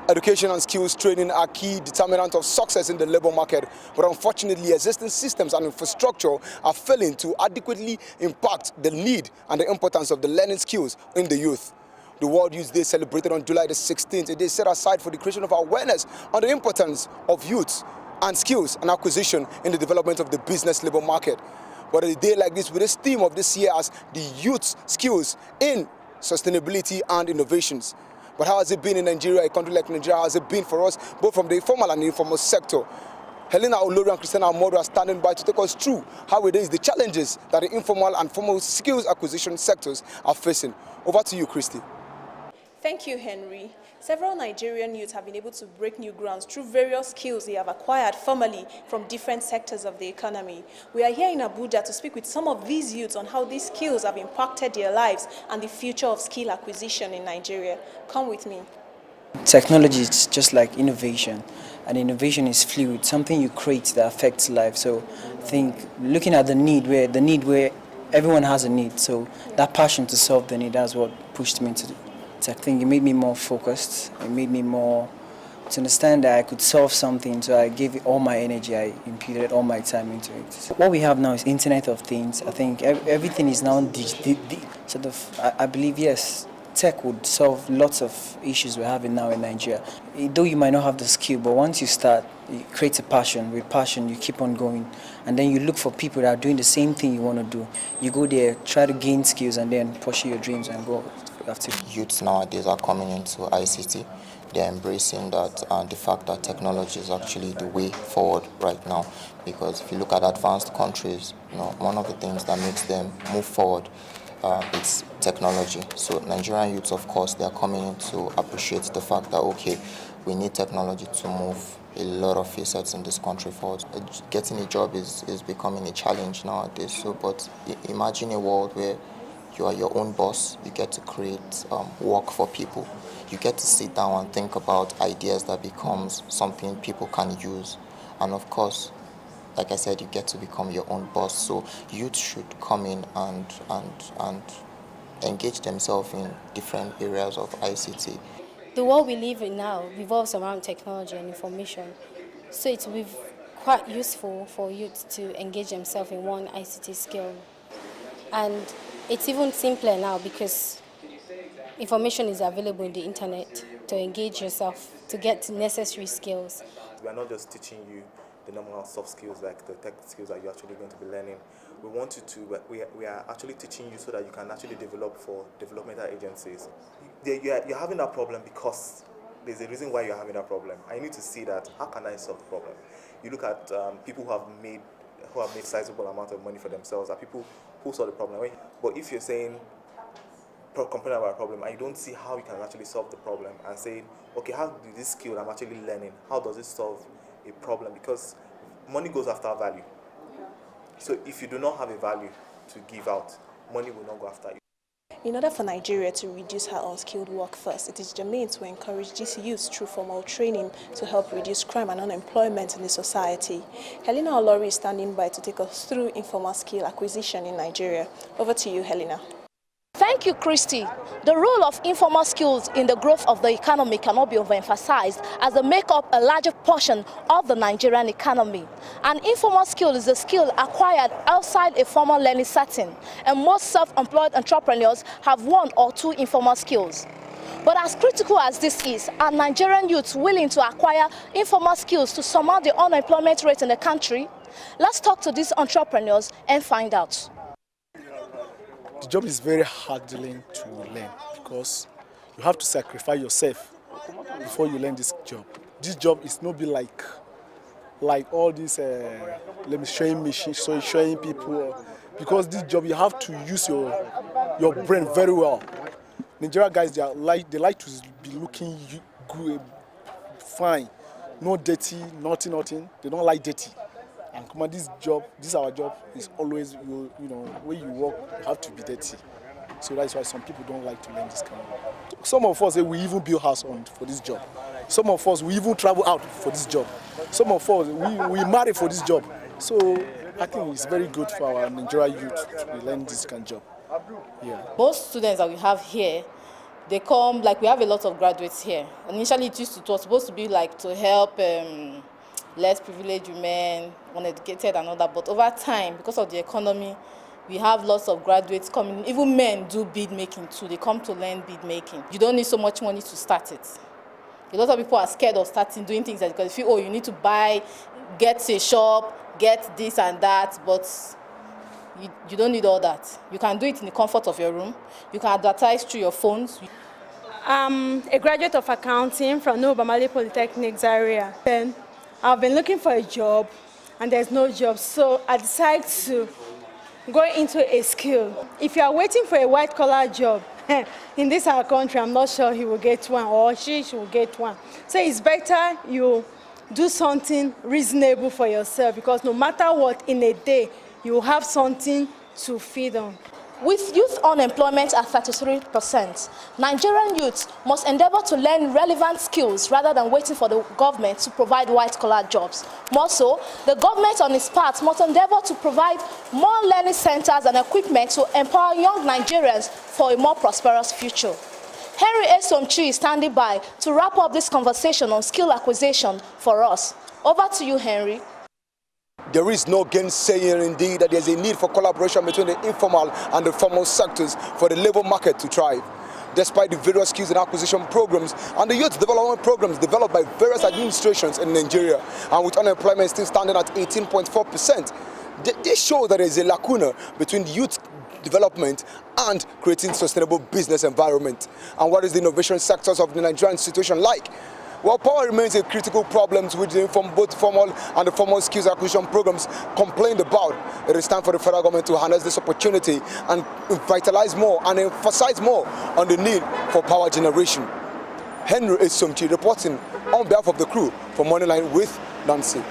Education and skills training are key determinant of success in the labor market, but unfortunately existing systems and infrastructure are failing to adequately impact the need and the importance of the learning skills in the youth. The World Youth Day, celebrated on July the 16th, a day set aside for the creation of awareness on the importance of youth and skills and acquisition in the development of the business labor market. But a day like this, with this theme of this year as the youth skills in sustainability and innovations. But how has it been in Nigeria, a country like Nigeria? How has it been for us, both from the informal and the informal sector? Helena Olori and Christina Amodo are standing by to take us through how it is, the challenges that the informal and formal skills acquisition sectors are facing. Over to you, Christy. Thank you, Henry. Several Nigerian youths have been able to break new grounds through various skills they have acquired formally from different sectors of the economy. We are here in Abuja to speak with some of these youths on how these skills have impacted their lives and the future of skill acquisition in Nigeria. Come with me. Technology is just like innovation, and innovation is fluid, something you create that affects life. So I think looking at the need where everyone has a need, so that passion to solve the need, that's what pushed me into I think it made me more focused. It made me more to understand that I could solve something, so I gave it all my energy. I imputed all my time into it. What we have now is Internet of Things. I think everything is now sort of. I believe, yes, tech would solve lots of issues we're having now in Nigeria. Though you might not have the skill, but once you start, it creates a passion. With passion, you keep on going, and then you look for people that are doing the same thing you want to do. You go there, try to gain skills, and then pursue your dreams and go. Youths nowadays are coming into ICT. They're embracing that and the fact that technology is actually the way forward right now. Because if you look at advanced countries, one of the things that makes them move forward is technology. So Nigerian youths, of course, they are coming in to appreciate the fact that, okay, we need technology to move a lot of facets in this country forward. Getting a job is becoming a challenge nowadays. So, but imagine a world where you are your own boss, you get to create work for people. You get to sit down and think about ideas that becomes something people can use. And of course, like I said, you get to become your own boss. So youth should come in and engage themselves in different areas of ICT. The world we live in now revolves around technology and information. So it will be quite useful for youth to engage themselves in one ICT skill. And it's even simpler now because information is available in the internet to engage yourself, to get necessary skills. We are not just teaching you the normal soft skills like the tech skills that you're actually going to be learning. We want you to, but we are actually teaching you so that you can actually develop for developmental agencies. You're having that problem because there's a reason why you're having that problem. I need to see that, how can I solve the problem? You look at people who have made sizable amount of money for themselves, are people who solve the problem. But if you're saying, complaining about a problem, and you don't see how you can actually solve the problem, and saying, okay, how do this skill I'm actually learning, how does it solve a problem? Because money goes after value. So if you do not have a value to give out, money will not go after you. In order for Nigeria to reduce her unskilled workforce, it is germane to encourage these youths through formal training to help reduce crime and unemployment in the society. Helena Olori is standing by to take us through informal skill acquisition in Nigeria. Over to you, Helena. Thank you, Christy. The role of informal skills in the growth of the economy cannot be overemphasized, as they make up a larger portion of the Nigerian economy. An informal skill is a skill acquired outside a formal learning setting, and most self-employed entrepreneurs have one or two informal skills. But as critical as this is, are Nigerian youths willing to acquire informal skills to surmount the unemployment rate in the country? Let's talk to these entrepreneurs and find out. The job is very hardling to learn because you have to sacrifice yourself before you learn this job. This job is not be like all these showing machines, showing people, because this job you have to use your brain very well. Nigerian guys, they like to be looking good, fine, no dirty, nothing. They don't like dirty. And come on, our job is always, when you work, you have to be dirty. So that's why some people don't like to learn this kind of work. Some of us, we even build house for this job. Some of us, we even travel out for this job. Some of us, we marry for this job. So I think it's very good for our Nigerian youth to learn this kind of job. Yeah. Most students that we have here, They come, like we have a lot of graduates here. Initially it was supposed to be like to help less privileged women, uneducated and all that, but over time, because of the economy, we have lots of graduates coming. Even men do bead making too. They come to learn bead making. You don't need so much money to start it. A lot of people are scared of doing things like, because they feel, oh, you need to buy, get a shop, get this and that, but you don't need all that. You can do it in the comfort of your room. You can advertise through your phones. I'm a graduate of accounting from Nobamale Polytechnic, Zaria. Then I've been looking for a job and there's no job, so I decided to go into a skill. If you are waiting for a white-collar job, in this our country, I'm not sure he will get one or she will get one. So it's better you do something reasonable for yourself, because no matter what, in a day, you will have something to feed on. With youth unemployment at 33%, Nigerian youths must endeavor to learn relevant skills rather than waiting for the government to provide white-collar jobs. More so, the government on its part must endeavor to provide more learning centers and equipment to empower young Nigerians for a more prosperous future. Henry Esomchi is standing by to wrap up this conversation on skill acquisition for us. Over to you, Henry. There is no gainsaying indeed that there's a need for collaboration between the informal and the formal sectors for the labor market to thrive. Despite the various skills and acquisition programs and the youth development programs developed by various administrations in Nigeria, and with unemployment still standing at 18.4%, they show that there is a lacuna between youth development and creating sustainable business environment. And what is the innovation sectors of the Nigerian situation like? Well, power remains a critical problem which both formal and the formal skills acquisition programs complained about. It is time for the federal government to harness this opportunity and vitalize more and emphasize more on the need for power generation. Henry Esomchi reporting on behalf of the crew for Moneyline with Nancy.